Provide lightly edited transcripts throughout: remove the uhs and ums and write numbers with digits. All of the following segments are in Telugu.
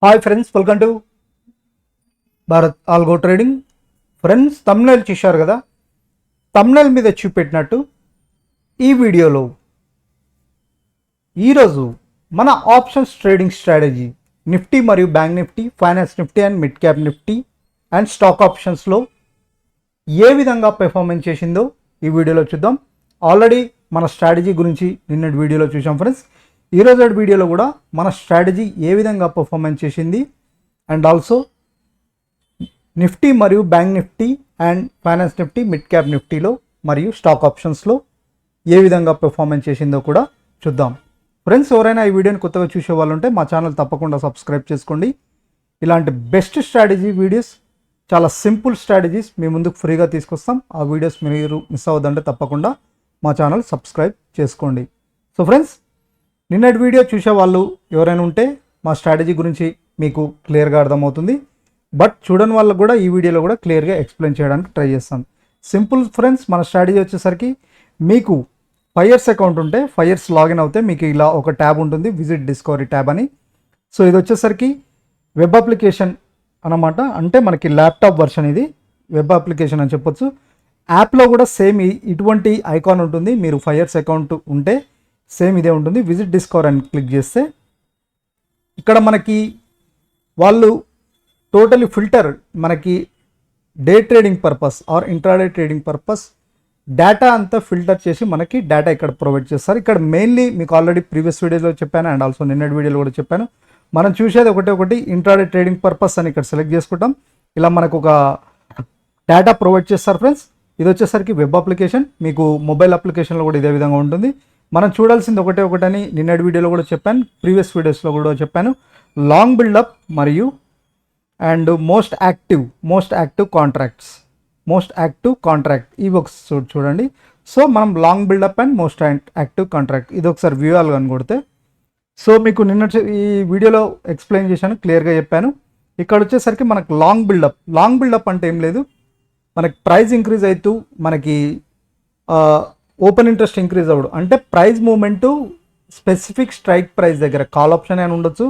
Hi friends, welcome to Bharat algo trading. Friends, thumbnail చూశారు కదా. తమ్నెల్ మీద చూపెట్టినట్టు ఈ వీడియోలో ఈరోజు మన ఆప్షన్స్ ట్రేడింగ్ స్ట్రాటజీ నిఫ్టీ మరియు bank Nifty, finance Nifty and mid cap Nifty and stock ఆప్షన్స్లో ఏ విధంగా పెర్ఫార్మెన్స్ చేసిందో ఈ వీడియోలో చూద్దాం. ఆల్రెడీ మన స్ట్రాటజీ గురించి నిన్నటి వీడియోలో చూసాం ఫ్రెండ్స్. ఈరోజు వీడియోలో కూడా మన స్ట్రాటజీ ఏ విధంగా పర్ఫార్మెన్స్ చేసింది అండ్ ఆల్సో నిఫ్టీ మరియు bank Nifty and finance Nifty, mid cap నిఫ్టీలో మరియు స్టాక్ ఆప్షన్స్లో ఏ విధంగా పర్ఫార్మెన్స్ చేసిందో కూడా చూద్దాం. ఫ్రెండ్స్, ఎవరైనా ఈ వీడియోని కొత్తగా చూసే వాళ్ళు ఉంటే మా ఛానల్ తప్పకుండా సబ్స్క్రైబ్ చేసుకోండి. ఇలాంటి బెస్ట్ స్ట్రాటజీ వీడియోస్, చాలా సింపుల్ స్ట్రాటజీస్ మీ ముందుకు ఫ్రీగా తీసుకొస్తాం. ఆ వీడియోస్ మీరు మిస్ అవ్వదంటే తప్పకుండా మా ఛానల్ సబ్స్క్రైబ్ చేసుకోండి. సో ఫ్రెండ్స్, నిన్నటి వీడియో చూసే వాళ్ళు ఎవరైనా ఉంటే మా స్ట్రాటజీ గురించి మీకు క్లియర్గా అర్థమవుతుంది. బట్ చూడని వాళ్ళకు కూడా ఈ వీడియోలో కూడా క్లియర్గా ఎక్స్ప్లెయిన్ చేయడానికి ట్రై చేస్తాను. సింపుల్ ఫ్రెండ్స్, మన స్ట్రాటజీ వచ్చేసరికి మీకు 5 years అకౌంట్ ఉంటే 5 years లాగిన్ అవుతే మీకు ఇలా ఒక ట్యాబ్ ఉంటుంది, విజిట్ డిస్కవరీ ట్యాబ్ అని. సో ఇది వచ్చేసరికి వెబ్ అప్లికేషన్ అన్నమాట. అంటే మనకి ల్యాప్టాప్ వర్షన్, ఇది వెబ్ అప్లికేషన్ అని చెప్పొచ్చు. యాప్లో కూడా సేమ్ ఇటువంటి ఐకాన్ ఉంటుంది. మీరు 5 years అకౌంట్ ఉంటే సేమ్ ఇదే ఉంటుంది. విజిట్ డిస్కవర్ అని క్లిక్ చేస్తే ఇక్కడ మనకి వాళ్ళు టోటలీ ఫిల్టర్, మనకి day trading purpose or intraday trading purpose data అంతా ఫిల్టర్ చేసి మనకి డేటా ఇక్కడ ప్రొవైడ్ చేస్తారు. ఇక్కడ మెయిన్లీ మీకు ఆల్రెడీ ప్రీవియస్ వీడియోలో చెప్పాను అండ్ ఆల్సో నిన్నటి వీడియోలో కూడా చెప్పాను. మనం చూసేది ఒకటి ఇంట్రాడే ట్రేడింగ్ పర్పస్ అని ఇక్కడ సెలెక్ట్ చేసుకుంటాం. ఇలా మనకు ఒక డేటా ప్రొవైడ్ చేస్తారు ఫ్రెండ్స్. ఇది వచ్చేసరికి వెబ్ అప్లికేషన్. మీకు మొబైల్ అప్లికేషన్లో కూడా ఇదే విధంగా ఉంటుంది. మనం చూడాల్సింది ఒకటని నిన్నటి వీడియోలో కూడా చెప్పాను, ప్రీవియస్ వీడియోస్లో కూడా చెప్పాను. లాంగ్ బిల్డప్ మరియు అండ్ మోస్ట్ యాక్టివ్ కాంట్రాక్ట్ ఇవి ఒకసారి చూడండి. సో మనం long buildup and most active contract ఇది ఒకసారి వ్యూ ఆల్ అని కొడితే, సో మీకు నిన్న ఈ వీడియోలో ఎక్స్ప్లెయిన్ చేశాను, క్లియర్గా చెప్పాను. ఇక్కడ వచ్చేసరికి మనకు లాంగ్ బిల్డప్ అంటే ఏం లేదు, మనకి ప్రైస్ ఇంక్రీజ్ అవుతూ మనకి ఓపెన్ ఇంట్రెస్ట్ ఇంక్రీజ్ అవ్వడం, అంటే price movement specific strike price దగ్గర కాల్ ఆప్షన్ అయినా ఉండొచ్చు,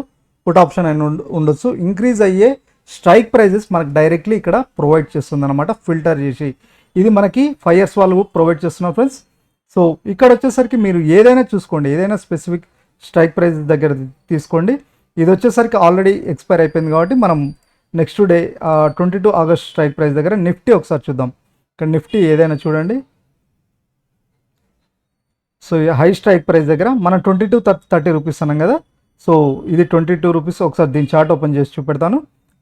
పుట్ ఆప్షన్ అయినా ఉండొచ్చు, ఇంక్రీజ్ అయ్యే స్ట్రైక్ ప్రైజెస్ మనకు డైరెక్ట్లీ ఇక్కడ ప్రొవైడ్ చేస్తుంది అనమాట, ఫిల్టర్ చేసి. ఇది మనకి 5 years వాళ్ళు ప్రొవైడ్ చేస్తున్నారు ఫ్రెండ్స్. సో ఇక్కడ వచ్చేసరికి మీరు ఏదైనా చూసుకోండి, ఏదైనా స్పెసిఫిక్ స్ట్రైక్ ప్రైస్ దగ్గర తీసుకోండి. ఇది వచ్చేసరికి ఆల్రెడీ ఎక్స్పైర్ అయిపోయింది కాబట్టి మనం next day 22 August strike price దగ్గర నిఫ్టీ ఒకసారి చూద్దాం. ఇక్కడ నిఫ్టీ ఏదైనా చూడండి. సో హై స్ట్రైక్ ప్రైస్ దగ్గర మనం 2230 రూపీస్ అన్నాం కదా. సో ఇది 22 రూపీస్. ఒకసారి దీని చార్ట్ ఓపెన్ చేసి చూపెడతాను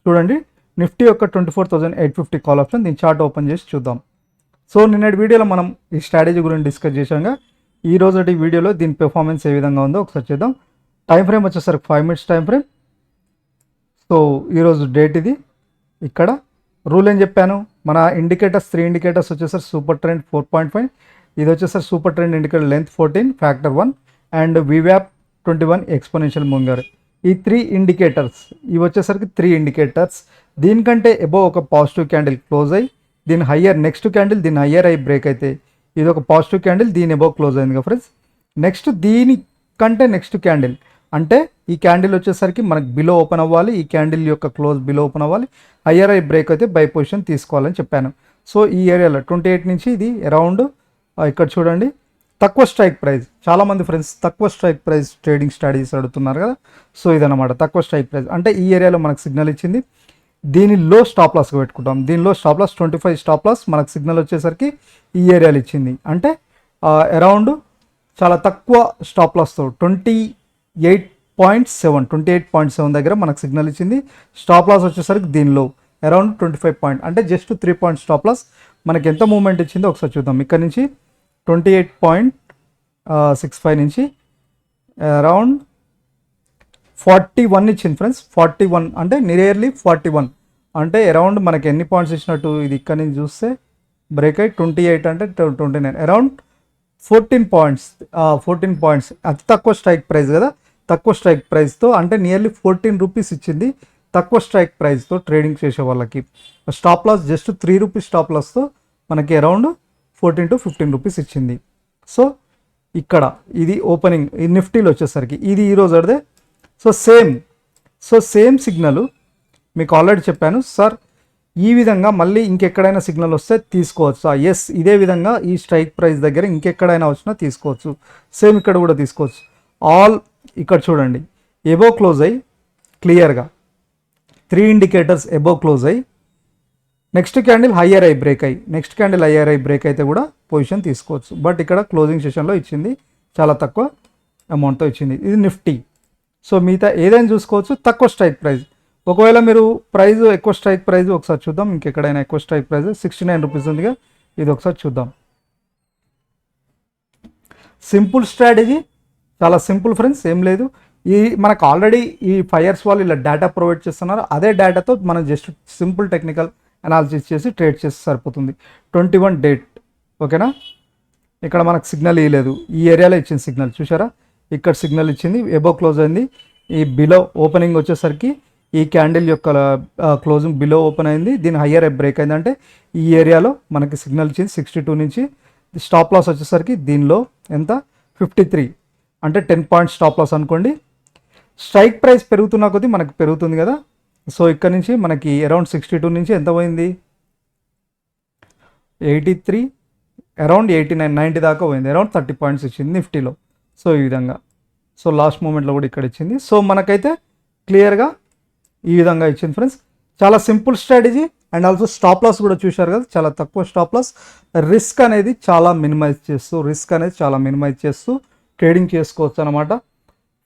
చూడండి. నిఫ్టీ యొక్క 24,850 కాల్ ఆప్షన్. దీని చార్ట్ ఓపెన్ చేసి చూద్దాం. సో నిన్నటి వీడియోలో మనం ఈ స్ట్రాటజీ గురించి డిస్కస్ చేశాక ఈ రోజు వీడియోలో దీని పెర్ఫార్మెన్స్ ఏ విధంగా ఉందో ఒకసారి చూద్దాం. టైం ఫ్రేమ్ వచ్చేసరికి 5 minutes టైం ఫ్రేమ్. సో ఈరోజు డేట్ ఇది. ఇక్కడ రూల్ ఏం చెప్పాను, మన ఇండికేటర్స్ 3 ఇండికేటర్స్ వచ్చేసరికి సూపర్ ట్రెండ్ 4.5, ఇది వచ్చేసరికి super trend indicator length 14, factor 1 and వివ్యాప్ 21 ఎక్స్పోనెన్షియల్ మూవింగ్. ఈ 3 ఇండికేటర్స్, ఇవి వచ్చేసరికి 3 ఇండికేటర్స్. దీనికంటే అబోవ్ ఒక పాజిటివ్ క్యాండిల్ క్లోజ్ అయ్యి దీని హయ్యర్ నెక్స్ట్ క్యాండిల్ దీని హయ్యర్ అయ్యి బ్రేక్ అయితే ఇది ఒక పాజిటివ్ క్యాండిల్, దీని అబోవ్ క్లోజ్ అయింది కదా ఫ్రెండ్స్. నెక్స్ట్ దీనికంటే నెక్స్ట్ క్యాండిల్, అంటే ఈ క్యాండిల్ వచ్చేసరికి మనకు బిలో ఓపెన్ అవ్వాలి, ఈ క్యాండిల్ యొక్క క్లోజ్ బిలో ఓపెన్ అవ్వాలి, హయ్యర్ అయ్యి బ్రేక్ అయితే బై పొజిషన్ తీసుకోవాలని చెప్పాను. సో ఈ ఏరియాలో 28 నుంచి ఇది అరౌండ్ ఇక్కడ చూడండి తక్కువ స్ట్రైక్ ప్రైస్. చాలామంది ఫ్రెండ్స్ తక్కువ స్ట్రైక్ ప్రైస్ ట్రేడింగ్ స్ట్రాటజీస్ అడుగుతున్నారు కదా. సో ఇదన్నమాట తక్కువ స్ట్రైక్ ప్రైస్ అంటే ఈ ఏరియాలో మనకు సిగ్నల్ ఇచ్చింది. దీని లో స్టాప్ లాస్గా పెట్టుకుంటాం. దీనిలో స్టాప్ లాస్ 25 స్టాప్ లాస్ మనకు సిగ్నల్ వచ్చేసరికి ఈ ఏరియాలో ఇచ్చింది. అంటే అరౌండ్ చాలా తక్కువ స్టాప్ లాస్తో 28.7 దగ్గర మనకు సిగ్నల్ ఇచ్చింది. స్టాప్ లాస్ వచ్చేసరికి దీనిలో అరౌండ్ 25 పాయింట్, అంటే జస్ట్ 3 పాయింట్ స్టాప్ లాస్. మనకి ఎంత మూమెంట్ ఇచ్చిందో ఒకసారి చూద్దాం. ఇక్కడ నుంచి 28.65 నుంచి అరౌండ్ 41 ఇచ్చింది ఫ్రెండ్స్. 41 అంటే నియర్లీ 41 అంటే అరౌండ్ మనకి ఎన్ని పాయింట్స్ ఇచ్చినట్టు, ఇది ఇక్కడ నుంచి చూస్తే బ్రేక్ అయ్యి 28 అంటే 29 అరౌండ్ 14 పాయింట్స్. అతి తక్కువ స్ట్రైక్ ప్రైస్ కదా. తక్కువ స్ట్రైక్ ప్రైస్తో అంటే నియర్లీ 14 రూపీస్ ఇచ్చింది తక్కువ స్ట్రైక్ ప్రైస్తో ట్రేడింగ్ చేసే వాళ్ళకి. Stop loss just 3 rupees stop లాస్తో మనకి అరౌండ్ 14 to 15 రూపీస్ ఇచ్చింది. సో ఇక్కడ ఇది ఓపెనింగ్ ఈ నిఫ్టీలో వచ్చేసరికి ఇది ఈరోజు అడితే. సో సో సేమ్ సిగ్నల్ మీకు ఆల్రెడీ చెప్పాను సార్, ఈ విధంగా మళ్ళీ ఇంకెక్కడైనా సిగ్నల్ వస్తే తీసుకోవచ్చు. ఎస్, ఇదే విధంగా ఈ స్ట్రైక్ ప్రైస్ దగ్గర ఇంకెక్కడైనా వచ్చినా తీసుకోవచ్చు. సేమ్ ఇక్కడ కూడా తీసుకోవచ్చు. ఆల్ ఇక్కడ చూడండి, ఎబో క్లోజ్ అయ్యి క్లియర్గా 3 ఇండికేటర్స్ ఎబో క్లోజ్ అయ్యి next candle higher high break అయ్యి next candle higher high break అయితే కూడా పొజిషన్ తీసుకోవచ్చు. బట్ ఇక్కడ క్లోజింగ్ సెషన్లో ఇచ్చింది చాలా తక్కువ అమౌంట్తో ఇచ్చింది. ఇది నిఫ్టీ. సో మిగతా ఏదైనా చూసుకోవచ్చు, తక్కువ స్ట్రైక్ ప్రైస్. ఒకవేళ మీరు ప్రైస్ ఎక్కువ స్ట్రైక్ ప్రైస్ ఒకసారి చూద్దాం. ఇంకెక్కడైనా ఎక్కువ స్ట్రైక్ ప్రైస్ 69 రూపీస్ ఉందిగా, ఇది ఒకసారి చూద్దాం. సింపుల్ స్ట్రాటజీ, చాలా సింపుల్ ఫ్రెండ్స్, ఏం లేదు. ఈ మనకు ఆల్రెడీ ఈ 5 years వాళ్ళు ఇలా డేటా ప్రొవైడ్ చేస్తున్నారు. అదే డేటాతో మనం జస్ట్ సింపుల్ టెక్నికల్ అనాలిసిస్ చేసి ట్రేడ్ చేస్తే సరిపోతుంది. 21 డేట్, ఓకేనా. ఇక్కడ మనకు సిగ్నల్ ఇవ్వలేదు, ఈ ఏరియాలో ఇచ్చింది సిగ్నల్ చూసారా, ఇక్కడ సిగ్నల్ ఇచ్చింది, ఎబో క్లోజ్ అయింది. ఈ బిలో ఓపెనింగ్ వచ్చేసరికి ఈ క్యాండిల్ యొక్క క్లోజింగ్ బిలో ఓపెన్ అయింది, దీని హయ్యర్ బ్రేక్ అయింది. అంటే ఈ ఏరియాలో మనకి సిగ్నల్ ఇచ్చింది 62 నుంచి. స్టాప్ లాస్ వచ్చేసరికి దీనిలో ఎంత 53, అంటే 10 పాయింట్స్ స్టాప్ లాస్ అనుకోండి. స్ట్రైక్ ప్రైస్ పెరుగుతున్న కొద్దీ మనకి పెరుగుతుంది కదా. సో ఇక్కడ నుంచి మనకి అరౌండ్ 62 నుంచి ఎంత పోయింది, 83, అరౌండ్ 89, 90 దాకా పోయింది. అరౌండ్ 30 పాయింట్స్ ఇచ్చింది నిఫ్టీలో. సో ఈ విధంగా, సో లాస్ట్ మూమెంట్లో కూడా ఇక్కడ ఇచ్చింది. సో మనకైతే క్లియర్గా ఈ విధంగా ఇచ్చింది ఫ్రెండ్స్. చాలా simple strategy. And also stop loss కూడా చూశారు కదా, చాలా తక్కువ స్టాప్ లాస్. రిస్క్ అనేది చాలా మినిమైజ్ చేస్తూ ట్రేడింగ్ చేసుకోవచ్చు అనమాట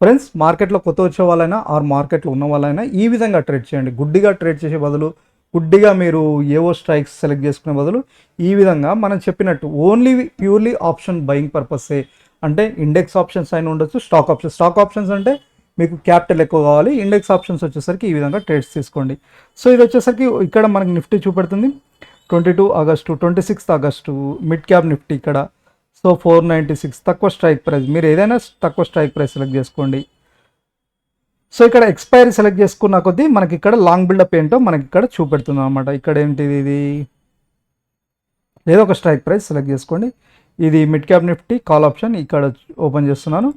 ఫ్రెండ్స్. మార్కెట్లో కొత్త వచ్చే వాళ్ళైనా ఆర్ మార్కెట్లో ఉన్న వాళ్ళైనా ఈ విధంగా ట్రేడ్ చేయండి. గుడ్డిగా ట్రేడ్ చేసే బదులు, గుడ్డిగా మీరు ఏవో స్ట్రైక్స్ సెలెక్ట్ చేసుకునే బదులు ఈ విధంగా మనం చెప్పినట్టు ఓన్లీ ప్యూర్లీ ఆప్షన్ బయింగ్ పర్పసే. అంటే ఇండెక్స్ ఆప్షన్స్ అయినా ఉండొచ్చు, స్టాక్ ఆప్షన్స్ అంటే మీకు క్యాపిటల్ ఎక్కువ కావాలి. ఇండెక్స్ ఆప్షన్స్ వచ్చేసరికి ఈ విధంగా ట్రేడ్స్ తీసుకోండి. సో ఇది వచ్చేసరికి ఇక్కడ మనకి నిఫ్టీ చూపెడుతుంది 22 August, 26 August mid cap Nifty ఇక్కడ. సో 496 తక్కువ స్ట్రైక్ ప్రైస్. మీరు ఏదైనా తక్కువ స్ట్రైక్ ప్రైస్ సెలెక్ట్ చేసుకోండి. సో ఇక్కడ ఎక్స్పైరీ సెలెక్ట్ చేసుకున్న కొద్దీ మనకి ఇక్కడ లాంగ్ బిల్డప్ ఏంటో మనకి ఇక్కడ చూపెడుతుంది అనమాట. ఇక్కడ ఏంటిది, ఇది ఏదో ఒక స్ట్రైక్ ప్రైస్ సెలెక్ట్ చేసుకోండి. ఇది mid cap Nifty call option ఇక్కడ ఓపెన్ చేస్తున్నాను.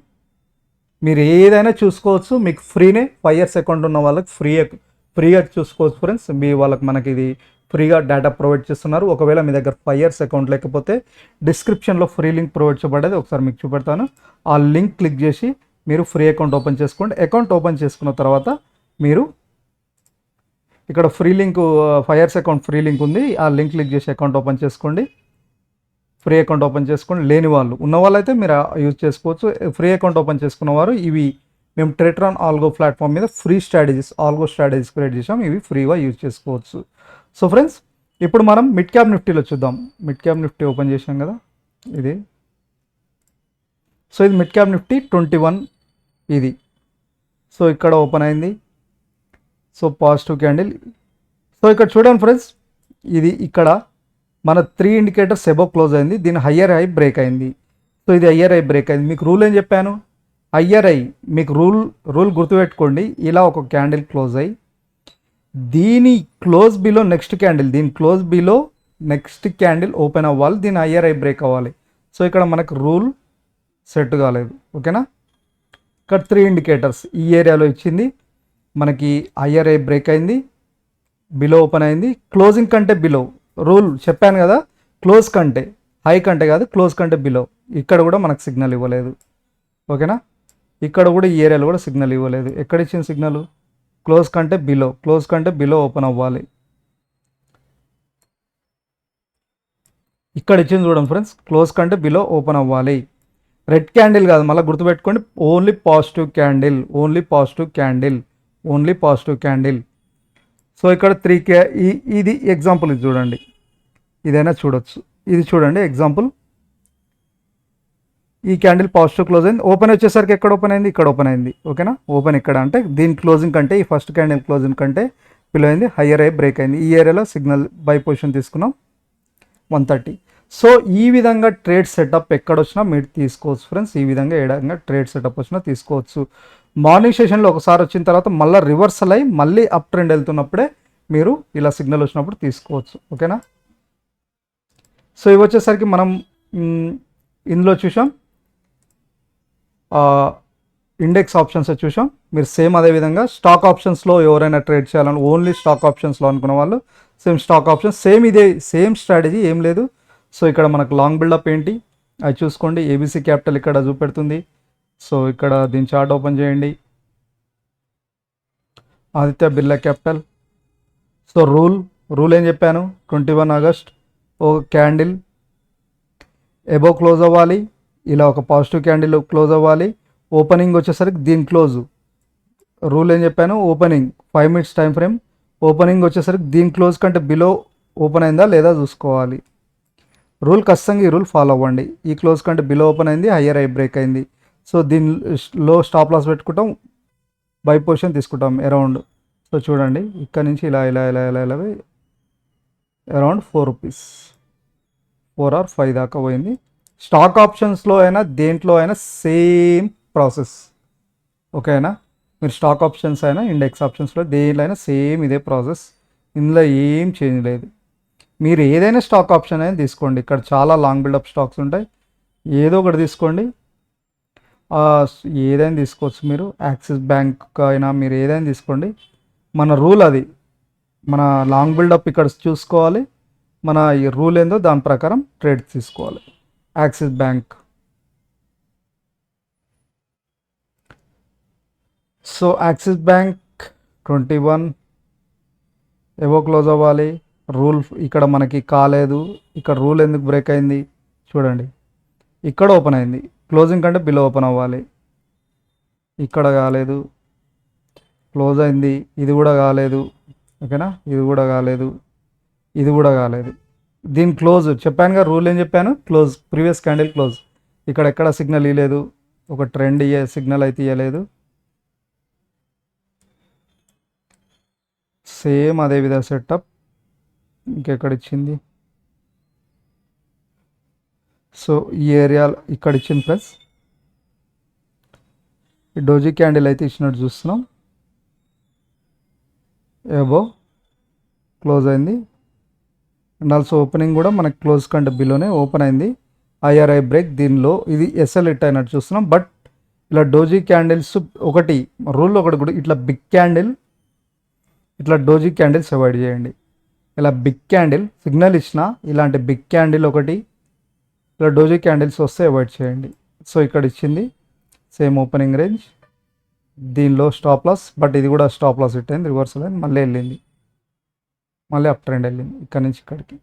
మీరు ఏదైనా చూసుకోవచ్చు, మీకు ఫ్రీనే. 5 years అకౌంట్ ఉన్న వాళ్ళకి ఫ్రీగా చూసుకోవచ్చు ఫ్రెండ్స్. వాళ్ళకి మనకి ఇది ఫ్రీగా డేటా ప్రొవైడ్ చేస్తున్నారు. ఒకవేళ మీ దగ్గర 5 years అకౌంట్ లేకపోతే డిస్క్రిప్షన్లో ఫ్రీ లింక్ ప్రొవైడ్ చేయబడేది, ఒకసారి మీకు చూపెడతాను. ఆ లింక్ క్లిక్ చేసి మీరు ఫ్రీ అకౌంట్ ఓపెన్ చేసుకోండి. అకౌంట్ ఓపెన్ చేసుకున్న తర్వాత మీరు ఇక్కడ free link 5 years account free link ఉంది, ఆ లింక్ క్లిక్ చేసి అకౌంట్ ఓపెన్ చేసుకోండి. ఫ్రీ అకౌంట్ ఓపెన్ చేసుకోండి. లేని వాళ్ళు, ఉన్న వాళ్ళైతే మీరు యూజ్ చేసుకోవచ్చు. ఫ్రీ అకౌంట్ ఓపెన్ చేసుకున్నవారు ఇవి మేము ట్రేడర్ ఆల్గో ప్లాట్ఫామ్ మీద ఫ్రీ ఆల్గో స్ట్రాటజీస్ క్రియేట్ చేసాం, ఇవి ఫ్రీగా యూజ్ చేసుకోవచ్చు. సో ఫ్రెండ్స్, ఇప్పుడు మనం మిడ్ క్యాప్ నిఫ్టీలో చూద్దాం. మిడ్ క్యాప్ నిఫ్టీ ఓపెన్ చేసాం కదా ఇది. సో ఇది మిడ్ క్యాప్ నిఫ్టీ 21 ఇది. సో ఇక్కడ ఓపెన్ అయింది. So positive candle. సో ఇక్కడ చూడండి ఫ్రెండ్స్, ఇది ఇక్కడ మన 3 ఇండికేటర్స్ ఎబో క్లోజ్ అయింది, దీని హయ్యర్ హై బ్రేక్ అయింది. సో ఇది హయ్యర్ హై బ్రేక్ అయింది. మీకు రూల్ ఏం చెప్పాను, హయ్యర్ హై, మీకు రూల్ గుర్తుపెట్టుకోండి. ఇలా ఒక క్యాండిల్ క్లోజ్ అయ్యి దీని క్లోజ్ బిలో నెక్స్ట్ క్యాండిల్, దీని close below next candle open అవ్వాలి, దీని హయ్యర్ హై బ్రేక్ అవ్వాలి. సో ఇక్కడ మనకు రూల్ సెట్ కాలేదు, ఓకేనా. ఇక్కడ 3 ఇండికేటర్స్ ఈ ఏరియాలో ఇచ్చింది, మనకి హయ్యర్ హై బ్రేక్ అయింది, బిలో ఓపెన్ అయింది, క్లోజింగ్ కంటే బిలో. రూల్ చెప్పాను కదా, క్లోజ్ కంటే, హై కంటే కాదు, క్లోజ్ కంటే బిలో. ఇక్కడ కూడా మనకు సిగ్నల్ ఇవ్వలేదు, ఓకేనా. ఇక్కడ కూడా ఈ ఏరియాలో కూడా సిగ్నల్ ఇవ్వలేదు. ఎక్కడ ఇచ్చిన సిగ్నల్, క్లోజ్ కంటే బిలో ఓపెన్ అవ్వాలి. ఇక్కడ ఇచ్చింది చూడండి ఫ్రెండ్స్, క్లోజ్ కంటే బిలో ఓపెన్ అవ్వాలి. రెడ్ క్యాండిల్ కాదు, మళ్ళీ గుర్తుపెట్టుకోండి, ఓన్లీ పాజిటివ్ క్యాండిల్. సో ఇక్కడ 3K, ఇది ఎగ్జాంపుల్, ఇది చూడండి, ఇదైనా చూడొచ్చు. ఇది చూడండి ఎగ్జాంపుల్, ఈ క్యాండిల్ పాజిటివ్ క్లోజ్ అయింది. ఓపెన్ వచ్చేసరికి ఎక్కడ ఓపెన్ అయింది, ఇక్కడ ఓపెన్ అయింది, ఓకేనా. ఓపెన్ ఇక్కడ అంటే దీని క్లోజింగ్ కంటే, ఈ ఫస్ట్ క్యాండిల్ క్లోజింగ్ కంటే బిలో అయింది, హయ్యర్ అయ్యి బ్రేక్ అయింది. ఈ ఏరియాలో సిగ్నల్ బై పొజిషన్ తీసుకున్నాం 130. సో ఈ విధంగా ట్రేడ్ సెటప్ ఎక్కడ వచ్చినా మీరు తీసుకోవచ్చు ఫ్రెండ్స్. ఈ విధంగా ఏడంగా ట్రేడ్ సెటప్ వచ్చినా తీసుకోవచ్చు. మార్నింగ్ సెషన్లో ఒకసారి వచ్చిన తర్వాత మళ్ళీ రివర్సల్ అయ్యి మళ్ళీ అప్ ట్రెండ్ వెళ్తున్నప్పుడే మీరు ఇలా సిగ్నల్ వచ్చినప్పుడు తీసుకోవచ్చు, ఓకేనా. సో ఇవి వచ్చేసరికి మనం ఇందులో చూసాం, ఇండెక్స్ ఆప్షన్స్ చూసాం. మీరు సేమ్ అదే విధంగా స్టాక్ ఆప్షన్స్లో ఎవరైనా ట్రేడ్ చేయాలని ఓన్లీ స్టాక్ ఆప్షన్స్లో అనుకున్న వాళ్ళు సేమ్ స్టాక్ ఆప్షన్స్ సేమ్ ఇదే సేమ్ స్ట్రాటజీ ఏం లేదు. సో ఇక్కడ మనకు లాంగ్ బిల్డప్ ఏంటి అది చూసుకోండి. ఏబీసీ క్యాపిటల్ ఇక్కడ చూపెడుతుంది. సో ఇక్కడ దీని చార్ట్ ఓపెన్ చేయండి. Aditya Birla capital. So rule ఏం చెప్పాను, 21 ఆగస్ట్ ఒక క్యాండిల్ ఎబో క్లోజ్ అవ్వాలి, ఇలా ఒక పాజిటివ్ క్యాండిల్ క్లోజ్ అవ్వాలి. ఓపెనింగ్ వచ్చేసరికి దీని క్లోజ్ రూల్ ఏం చెప్పాను, opening 5 minutes time frame, opening వచ్చేసరికి దీని క్లోజ్ కంటే బిలో ఓపెన్ అయిందా లేదా చూసుకోవాలి. రూల్ ఖచ్చితంగా ఈ రూల్ ఫాలో అవ్వండి. ఈ క్లోజ్ కంటే బిలో ఓపెన్ అయింది, హయ్యర్ ఐ బ్రేక్ అయింది. సో దీనిలో స్టాప్ లాస్ పెట్టుకుంటాం, బై పొజిషన్ తీసుకుంటాం అరౌండ్. సో చూడండి ఇక్కడ నుంచి ఇలా ఇలా ఇలా ఇలా ఇలా అరౌండ్ 4 రూపీస్ 4 or 5 దాకా పోయింది. స్టాక్ ఆప్షన్స్లో అయినా దేంట్లో అయినా సేమ్ ప్రాసెస్, ఓకేనా. మీరు స్టాక్ ఆప్షన్స్ అయినా ఇండెక్స్ ఆప్షన్స్లో దేంట్లో అయినా సేమ్ ఇదే ప్రాసెస్, ఇందులో ఏం చేంజ్ లేదు. మీరు ఏదైనా స్టాక్ ఆప్షన్ అయినా తీసుకోండి, ఇక్కడ చాలా లాంగ్ బిల్డప్ స్టాక్స్ ఉంటాయి, ఏదో ఒకటి తీసుకోండి. ఏదైనా తీసుకోవచ్చు మీరు, యాక్సిస్ బ్యాంక్ అయినా మీరు ఏదైనా తీసుకోండి. మన రూల్ అది, మన లాంగ్ బిల్డప్ ఇక్కడ చూసుకోవాలి, మన ఈ రూల్ ఏందో దాని ప్రకారం ట్రేడ్ తీసుకోవాలి. Axis bank, so Axis bank 21 above close అవ్వాలి. రూల్ ఇక్కడ మనకి కాలేదు, ఇక్కడ రూల్ ఎందుకు బ్రేక్ అయింది చూడండి, ఇక్కడ ఓపెన్ అయింది, క్లోజింగ్ కంటే బిలో ఓపెన్ అవ్వాలి. ఇక్కడ కాలేదు, క్లోజ్ అయింది, ఇది కూడా కాలేదు, ఓకేనా, ఇది కూడా కాలేదు, ఇది కూడా కాలేదు. దీని క్లోజ్ చెప్పానుగా, రూల్ ఏం చెప్పాను, క్లోజ్ ప్రీవియస్ క్యాండిల్ క్లోజ్. ఇక్కడ ఎక్కడ సిగ్నల్ ఇవ్వలేదు, ఒక ట్రెండ్ సిగ్నల్ అయితే ఇవ్వలేదు. సేమ్ అదే విధంగా సెటప్ ఇంకెక్కడ ఇచ్చింది, సో ఈ ఏరియా ఇక్కడ ఇచ్చింది ప్లస్. ఈ డోజీ క్యాండిల్ అయితే ఇచ్చినట్టు చూస్తున్నాం, ఏబో క్లోజ్ అయింది. అండ్ ఆల్సో ఓపెనింగ్ కూడా మనకి క్లోజ్ కంటే బిలోనే ఓపెన్ అయింది, ఐఆర్ఐ బ్రేక్. దీనిలో ఇది ఎస్ఎల్ హిట్ అయినట్టు చూస్తున్నాం. బట్ ఇలా డోజీ క్యాండిల్స్ ఒకటి రూల్ ఒకటి కూడా, ఇట్లా బిగ్ క్యాండిల్, ఇట్లా డోజీ క్యాండిల్స్ అవాయిడ్ చేయండి. ఇలా బిగ్ క్యాండిల్ సిగ్నల్ ఇచ్చిన ఇలాంటి బిగ్ క్యాండిల్ ఒకటి, ఇలా డోజీ క్యాండిల్స్ వస్తే అవాయిడ్ చేయండి. సో ఇక్కడ ఇచ్చింది సేమ్ ఓపెనింగ్ రేంజ్, దీనిలో స్టాప్ లాస్, బట్ ఇది కూడా స్టాప్ లాస్ హిట్ అయింది, రివర్సల్ అయింది, మళ్ళీ వెళ్ళింది, మళ్ళీ అప్ ట్రెండ్ వెళ్ళింది ఇక్కడ నుంచి ఇక్కడికి.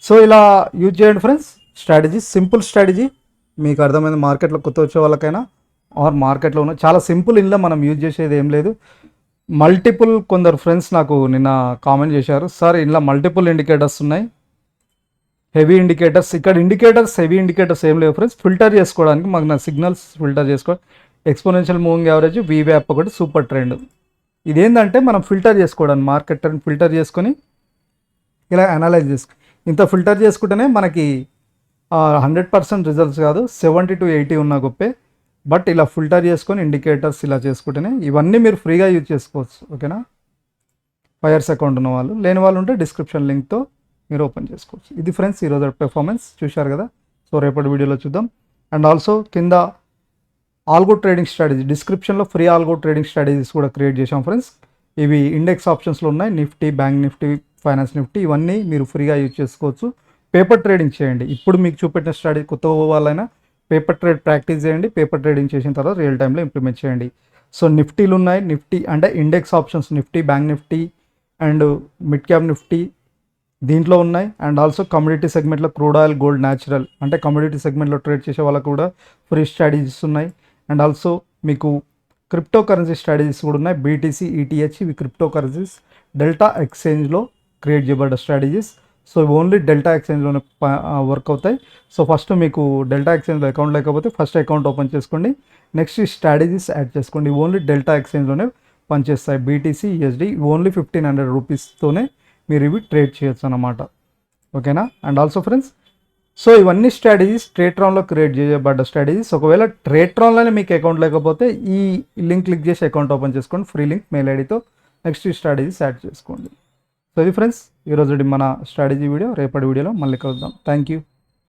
సో ఇలా యూజ్ చేయండి ఫ్రెండ్స్ స్ట్రాటజీ, సింపుల్ స్ట్రాటజీ, మీకు అర్థమైంది. మార్కెట్లో కొత్త వచ్చే వాళ్ళకైనా ఆర్ మార్కెట్లో ఉన్న చాలా సింపుల్, ఇందులో మనం యూజ్ చేసేది ఏం లేదు. మల్టిపుల్ కొందరు ఫ్రెండ్స్ నాకు నిన్న కామెంట్ చేశారు, సార్ ఇలా మల్టిపుల్ ఇండికేటర్స్ ఉన్నాయి, హెవీ ఇండికేటర్స్. ఇక్కడ ఇండికేటర్స్ హెవీ ఇండికేటర్స్ ఏం లేవు ఫ్రెండ్స్, ఫిల్టర్ చేసుకోవడానికి మాకు నా సిగ్నల్స్ ఫిల్టర్ చేసుకోవాలి. ఎక్స్పోనెన్షియల్ మూవింగ్ యావరేజ్, వీవ్యాప్ ఒకటి, సూపర్ ట్రెండ్. ఇదేంటంటే మనం ఫిల్టర్ చేసుకోవడానికి మార్కెట్ ట్రెండ్ ఫిల్టర్ చేసుకొని ఇలా అనలైజ్ చేసుకో, ఇంత ఫిల్టర్ చేసుకుంటేనే మనకి 100% రిజల్ట్స్ కాదు, 70 to 80 ఉన్న గొప్పే. బట్ ఇలా ఫిల్టర్ చేసుకొని ఇండికేటర్స్ ఇలా చేసుకుంటేనే ఇవన్నీ మీరు ఫ్రీగా యూజ్ చేసుకోవచ్చు, ఓకేనా. ఫైర్స్ అకౌంట్ ఉన్న వాళ్ళు, లేని వాళ్ళు ఉంటే డిస్క్రిప్షన్ లింక్తో మీరు ఓపెన్ చేసుకోవచ్చు. ఇది ఫ్రెండ్స్ ఈరోజు పెర్ఫార్మెన్స్ చూశారు కదా. సో రేపటి వీడియోలో చూద్దాం. అండ్ ఆల్సో కింద ఆల్గో ట్రేడింగ్ స్ట్రాటజీ డిస్క్రిప్షన్లో ఫ్రీ ఆల్గో ట్రేడింగ్ స్ట్రాటజీస్ కూడా క్రియేట్ చేశాం ఫ్రెండ్స్. ఇవి ఇండెక్స్ ఆప్షన్స్లో ఉన్నాయి, Nifty, bank Nifty, finance Nifty, ఇవన్నీ మీరు ఫ్రీగా యూజ్ చేసుకోవచ్చు. పేపర్ ట్రేడింగ్ చేయండి. ఇప్పుడు మీకు చూపెట్టిన స్ట్రాటజీ కొత్త వాళ్ళైనా పేపర్ ట్రేడ్ ప్రాక్టీస్ చేయండి. పేపర్ ట్రేడింగ్ చేసిన తర్వాత రియల్ టైంలో ఇంప్లిమెంట్ చేయండి. సో నిఫ్టీలు ఉన్నాయి, నిఫ్టీ అంటే index options, Nifty, bank Nifty and mid cap Nifty దీంట్లో ఉన్నాయి. అండ్ ఆల్సో కమ్యూడిటీ సెగ్మెంట్లో క్రూడ్ ఆయిల్, గోల్డ్, న్యాచురల్ అంటే కమ్యూడిటీ సెగ్మెంట్లో ట్రేడ్ చేసే వాళ్ళకు కూడా ఫ్రీ స్ట్రాటజీస్ ఉన్నాయి. అండ్ ఆల్సో మీకు క్రిప్టో కరెన్సీ స్ట్రాటజీస్ కూడా ఉన్నాయి, బీటీసీ, ఈటీహెచ్, ఇవి క్రిప్టో కరెన్సీస్ డెల్టా ఎక్స్చేంజ్లో క్రియేట్ చేయబడ్డ స్ట్రాటజీస్. సో ఓన్లీ డెల్టా ఎక్స్చేంజ్లోనే వర్క్ అవుతాయి. సో ఫస్ట్ మీకు డెల్టా ఎక్స్చేంజ్లో అకౌంట్ లేకపోతే ఫస్ట్ అకౌంట్ ఓపెన్ చేసుకోండి, నెక్స్ట్ ఈ స్ట్రాటజీస్ యాడ్ చేసుకోండి. ఓన్లీ డెల్టా ఎక్స్చేంజ్లోనే పనిచేస్తాయి. బీటీసీ, యూఎస్డి ఓన్లీ 1500 రూపీస్తోనే మీరు ఇవి ట్రేడ్ చేయొచ్చు అన్నమాట, ఓకేనా. అండ్ ఆల్సో ఫ్రెండ్స్, సో ఇవన్నీ స్ట్రాటజీస్ ట్రేట్రాన్లో క్రియేట్ చేయబడ్డ స్ట్రాటజీస్. ఒకవేళ ట్రేట్రాన్లోనే మీకు అకౌంట్ లేకపోతే ఈ లింక్ క్లిక్ చేసి అకౌంట్ ఓపెన్ చేసుకోండి, ఫ్రీ లింక్, మెయిల్ ఐడితో. నెక్స్ట్ ఈ స్ట్రాటజీస్ యాడ్ చేసుకోండి. సో ఇది ఫ్రెండ్స్ ఈరోజు మన స్ట్రాటజీ వీడియో. రేపటి వీడియోలో మళ్ళీ కలుద్దాం. Thank you.